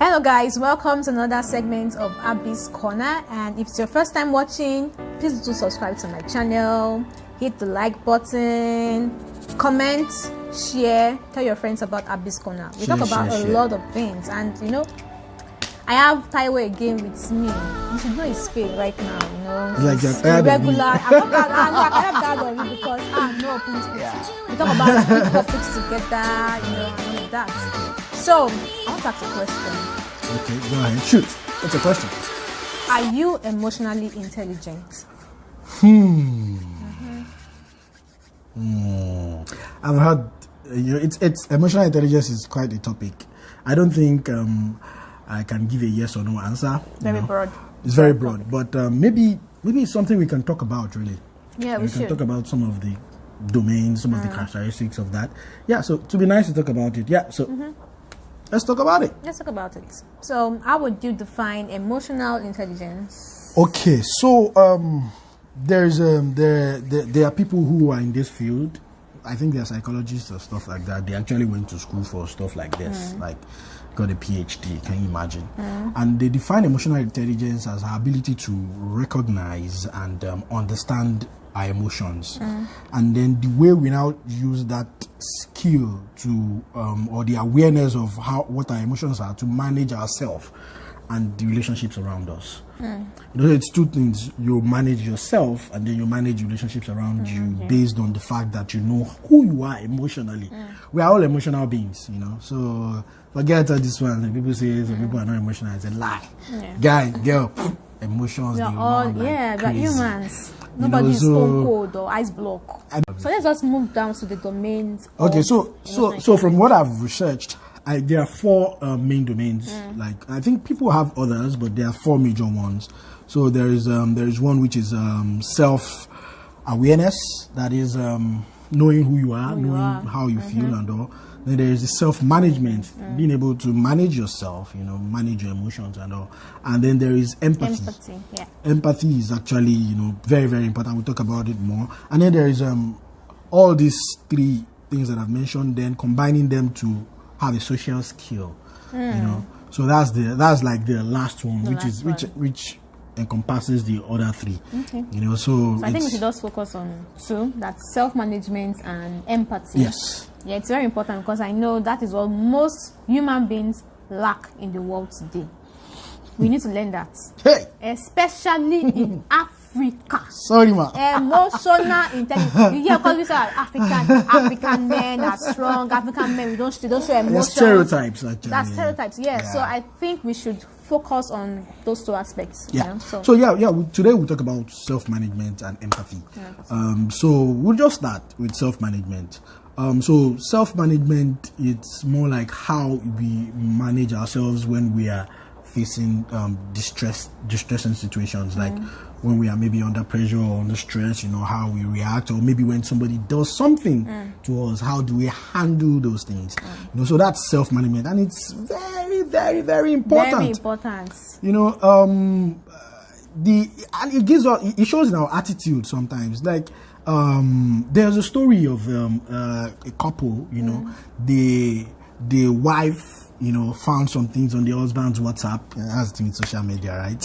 Hello guys, welcome to another segment of Abby's Corner, and if it's your first time watching, please do subscribe to my channel, hit the like button, comment, share, tell your friends about Abby's Corner. We talk about a lot of things, and you know, I have Taiwo again with me. You should know his face right now, you know. Like he's regular. I'm not that on you because no, please. We talk about big topics together, you know, and all of that. So, I want to ask a question. Okay, go ahead. Shoot. What's the question? Are you emotionally intelligent? I've heard, it's emotional intelligence is quite a topic. I don't think I can give a yes or no answer. Very broad. It's very broad, but maybe it's something we can talk about, really. Yeah, we can talk about some of the domains, some of the characteristics of that. Yeah, so to be nice to talk about it. Yeah, so let's talk about it. Let's talk about it. So, how would you define emotional intelligence? Okay, so there are people who are in this field. I think they're psychologists or stuff like that. They actually went to school for stuff like this, like got a PhD. Can you imagine? And they define emotional intelligence as our ability to recognize and understand our emotions, and then the way we now use that skill to or the awareness of what our emotions are to manage ourselves and the relationships around us. You know, it's two things. You manage yourself, and then you manage relationships around you based on the fact that you know who you are emotionally. We are all emotional beings, you know. So forget all this one. People say some people are not emotional. It's a lie. Guy, girl, emotions. We are all, we are humans. Nobody is stone cold or ice block. So let's just move down to the domains. Okay, so from what I've researched, there are four main domains. Like, I think people have others, but there are four major ones. So there is one which is self-awareness. That is knowing who you are, knowing how you feel and all. Then there is the self-management, being able to manage yourself, you know, manage your emotions and all. And then there is empathy. Empathy is actually, you know, very, very important. We'll talk about it more. And then there is all these three things that I've mentioned, then combining them to have a social skill, you know. So that's like the last one, which encompasses the other three. You know, so I think we should just focus on two, that's self-management and empathy. Yes. Yeah, it's very important because I know that is what most human beings lack in the world today. We need to learn that. Hey! Especially in Africa. Sorry, ma. Emotional intelligence. Yeah, because we say African men are strong. African men, they don't show emotions. That's stereotypes, actually. That's stereotypes, yeah. So I think we should focus on those two aspects. Yeah. You know? So today we'll talk about self-management and empathy. So we'll just start with self-management. So self-management, it's more like how we manage ourselves when we are facing distressing situations, like when we are maybe under pressure or under stress, you know, how we react, or maybe when somebody does something to us, how do we handle those things? You know, so that's self-management, and it's very, very, very important. Very important. You know, and it shows in our attitude sometimes. Like, there's a story of a couple, you know, the wife, you know, found some things on the husband's WhatsApp. That's the thing with social media, right?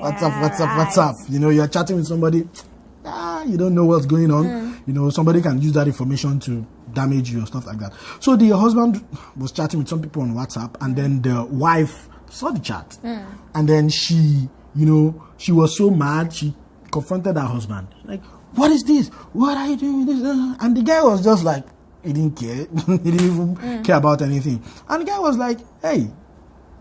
WhatsApp. You know, you're chatting with somebody, you don't know what's going on. You know, somebody can use that information to damage you or stuff like that. So the husband was chatting with some people on WhatsApp, and then the wife saw the chat. And then she, you know, she was so mad, she confronted her husband. Like, what is this? What are you doing with this? And the guy was just like, he didn't care. He didn't even care about anything. And the guy was like, hey,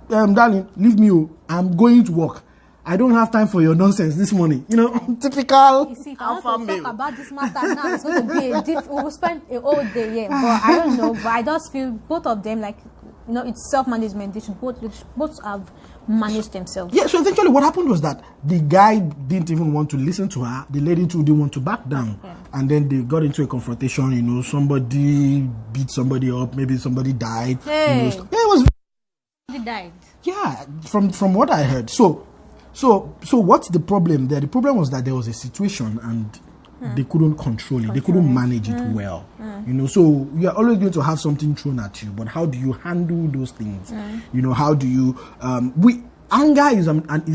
darling, leave me. I'm going to work. I don't have time for your nonsense this morning. You know, typical. You see, if I want to talk about this matter now, it's going to be we will spend a whole day here. But I don't know. But I just feel both of them, like, you know, it's self-management. They should both have managed themselves. Yeah, so essentially what happened was that the guy didn't even want to listen to her. The lady too didn't want to back down. And then they got into a confrontation, you know, somebody beat somebody up, maybe somebody died. Hey. You know, it was... He died. Yeah, from what I heard. So what's the problem there? The problem was that there was a situation, and they couldn't control it. They couldn't manage it well. You know, so you are always going to have something thrown at you. But how do you handle those things? You know, how do you anger is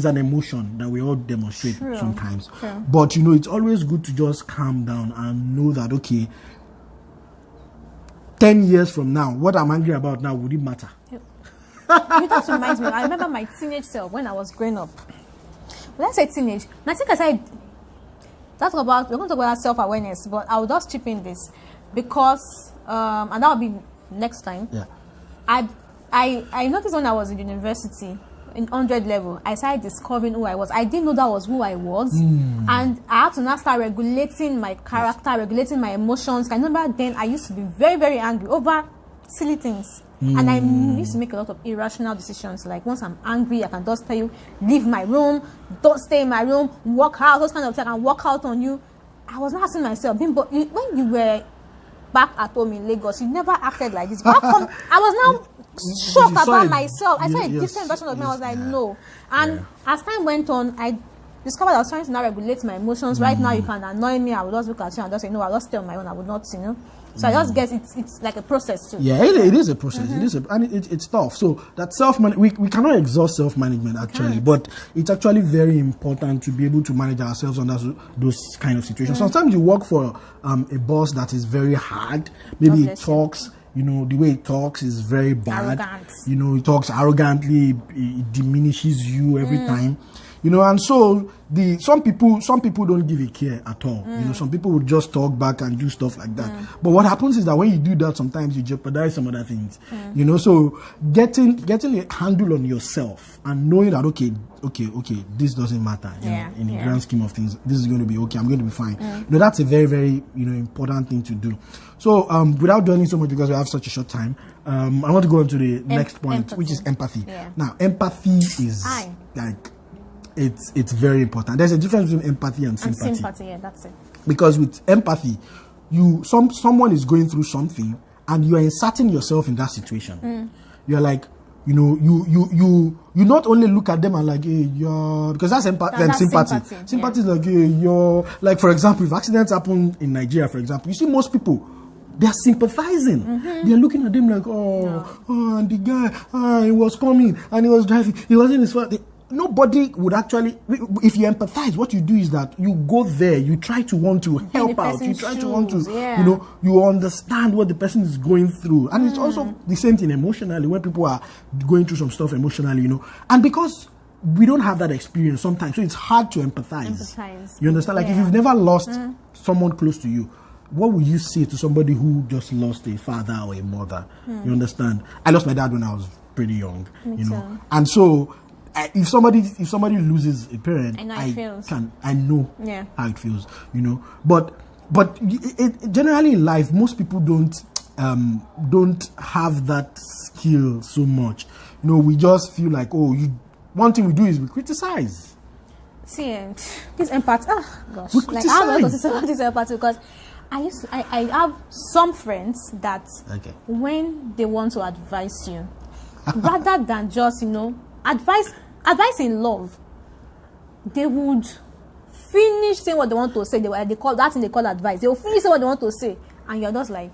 an emotion that we all demonstrate sometimes. But you know, it's always good to just calm down and know that, okay, 10 years from now, what I'm angry about now, would it matter? You just reminds me. I remember my teenage self when I was growing up. When I say teenage, and I think I said we're going to talk about self-awareness, but I will just chip in this because and that will be next time. Yeah. I noticed when I was in university in 100 level, I started discovering who I was. I didn't know that was who I was, and I had to now start regulating my character, regulating my emotions. I remember then I used to be very, very angry over silly things. And I used to make a lot of irrational decisions. Like once I'm angry, I can just tell you, leave my room, don't stay in my room, walk out, those kind of things. I can walk out on you. I was not asking myself, but when you were back at home in Lagos, you never acted like this. How come? I was now shocked about myself. I saw a different version of me. I was like, no. And as time went on, I discovered I was trying to now regulate my emotions. Right now, you can annoy me. I would just look at you and just say, no, I'll just stay on my own. I would not, you know. So I just guess it's like a process too. Yeah, it is a process. It is, and it's tough. So that we cannot exhaust self-management actually, but it's actually very important to be able to manage ourselves under those kind of situations. Sometimes you work for a boss that is very hard. Maybe it talks. You know, the way it talks is very bad. Arrogant. You know, it talks arrogantly. It diminishes you every time. You know, and so some people don't give a care at all. You know, some people would just talk back and do stuff like that. But what happens is that when you do that, sometimes you jeopardize some other things. You know, so getting a handle on yourself and knowing that okay, this doesn't matter. You know, in the grand scheme of things, this is going to be okay. I'm going to be fine. You know, that's a very, very important thing to do. So without dwelling so much because we have such a short time, I want to go on to the next point, which is empathy. Now, empathy is like it's very important. There's a difference between empathy and sympathy. Sympathy, yeah, that's it. Because with empathy, someone is going through something and you are inserting yourself in that situation. You're like, you know, you not only look at them and like, hey, you're, because that's sympathy. Sympathy is like, hey, you're, like, for example, if accidents happen in Nigeria, for example, you see most people, they are sympathizing. They are looking at them like, and the guy, he was coming and he was driving, he was in his fault. Nobody would actually, if you empathize, what you do is that you go there, you try to want to help out, you try to want to, you know, you understand what the person is going through. And it's also the same thing emotionally, when people are going through some stuff emotionally, you know. And because we don't have that experience sometimes, so it's hard to empathize. You understand? Like if you've never lost someone close to you, what would you say to somebody who just lost a father or a mother? You understand? I lost my dad when I was pretty young, you know. And so if somebody loses a parent, I know how it feels, you know. But generally in life, most people don't have that skill so much. You know, we just feel like, one thing we do is we criticize. See, this empathy. Oh gosh, like I don't know this empathy because I have some friends that when they want to advise you, rather than just advice in love, they would finish saying what they want to say. They call advice. They will finish saying what they want to say, and you're just like,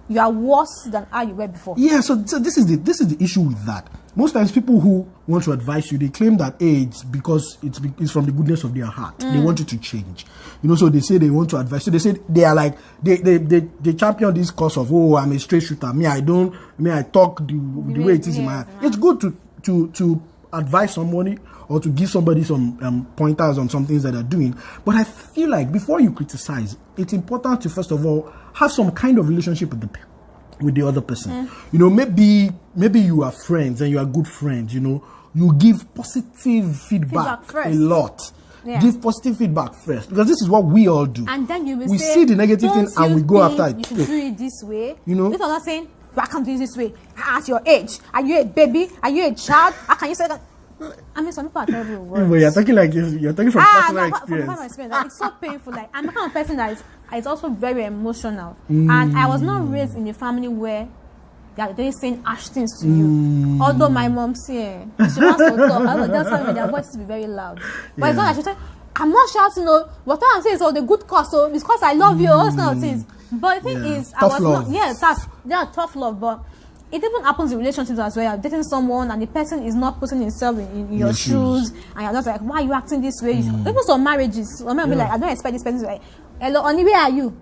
you are worse than how you were before. Yeah, so this is the issue with that. Most times people who want to advise you, they claim that it's because it's from the goodness of their heart. They want you to change. You know, so they say they want to advise. So they say they are like they champion this cause of, I'm a straight shooter. I talk the way it is in my heart. It's good to advise somebody or to give somebody some pointers on some things that they're doing. But I feel like before you criticize, it's important to first of all have some kind of relationship with the other person. You know, maybe you are friends and you are good friends. You know, you give positive feedback a lot. Give positive feedback first, because this is what we all do. And then you will say, see the negative thing and we go after it. You should do it this way. You know, people are not saying, I can't do it this way. At your age, are you a baby? Are you a child? How can you say that? I mean, some people are terrible words. But you're talking from personal experience. From experience. Like, it's so painful. Like, I'm the kind of person that is also very emotional. And I was not raised in a family where they're saying harsh things to you. Although my mom said, she wants to talk, I would just tell me their voices be very loud. But it's not like she said, I'm not shouting, what I'm saying is, the good cause, so it's because I love you, all those kind of things. But the thing is, I was love. tough love, but it even happens in relationships as well. You're dating someone and the person is not putting himself in your shoes, and you're just like, why are you acting this way? Even some marriages, some men will be like, I don't expect this person to be like, hello, honey, where are you?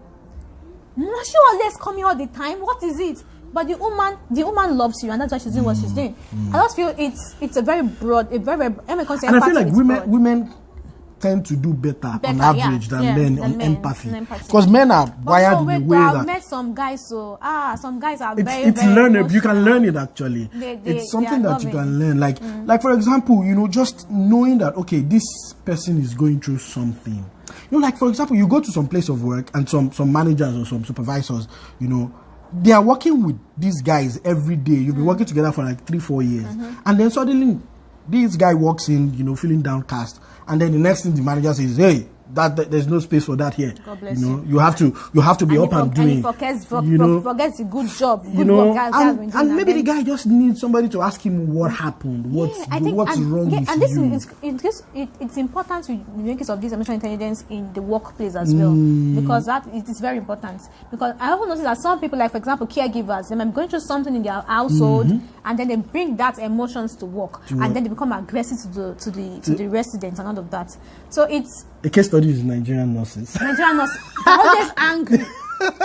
Must you always come here all the time? What is it? But the woman loves you, and that's why she's doing what she's doing. I just feel it's a very broad, and I feel like women tend to do better on average than men on empathy. Because men are wired in a way that... I've met some guys, some guys are very learnable. Emotional. You can learn it actually. It's something that you can learn. Like for example, just knowing that, okay, this person is going through something. Like for example, you go to some place of work and some managers or some supervisors, they are working with these guys every day. You've been working together for like 3-4 years. And then suddenly, this guy walks in, feeling downcast. And then the next thing the manager says, hey, that there's no space for that here. God bless you. You have to be up and doing. And he forgets the good job. Good work and maybe the guy just needs somebody to ask him what happened, what's wrong with and this you. It's important to make use of this emotional intelligence in the workplace as well, because it is very important. Because I often notice that some people, like for example caregivers, they might be going through something in their household, and then they bring that emotions to work, and then they become aggressive to the residents and all of that. So it's a case study is Nigerian nurses. They're always angry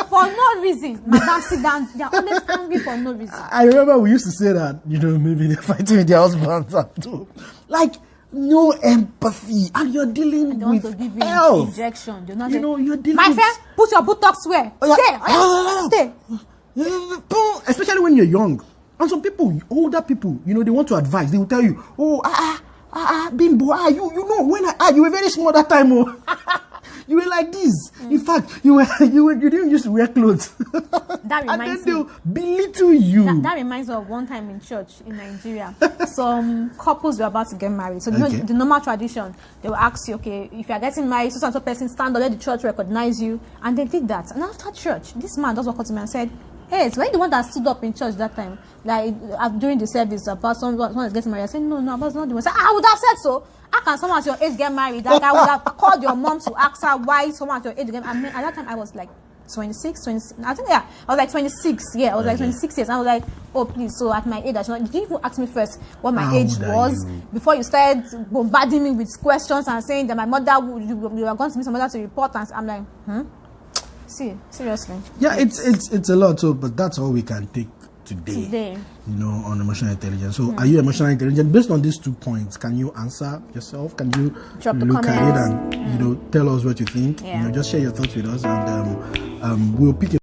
for no reason. Madam, sit down. They're always angry for no reason. I remember we used to say that, maybe they're fighting with their husbands at home. Like, no empathy. And you're dealing with to give you health. Injection. You're dealing my with... friend, put your buttocks where? Stay. Especially when you're young. And some people, older people, they want to advise. They will tell you, Bimbo, when you were very small that time, you were like this. In fact, you didn't used to wear clothes. That reminds and then they'll belittle you. That reminds me of one time in church in Nigeria. Some couples were about to get married. So the normal tradition, they will ask you, okay, if you are getting married, so person stand up, let the church recognize you, and they did that. And after church, this man just walked up to me and said, hey, so when the one that stood up in church that time, like during the service, about someone is getting married, I said, no, I was not the one. I said, I would have said so. How can someone at your age get married? Like, I would have called your mom to ask her why someone at your age get married. At that time, I was like 26. I think, I was like 26. Yeah, I was like 26 years. I was like, oh, please. So at my age, did you even ask me first what my age was before you started bombarding me with questions and saying that my mother, you were going to meet some mother to report? And I'm like, See, seriously. Yeah, it's a lot. So, but that's all we can take today. On emotional intelligence. So, are you emotionally intelligent? Based on these 2 points, can you answer yourself? Can you look at it and tell us what you think? Just share your thoughts with us, and we'll pick it.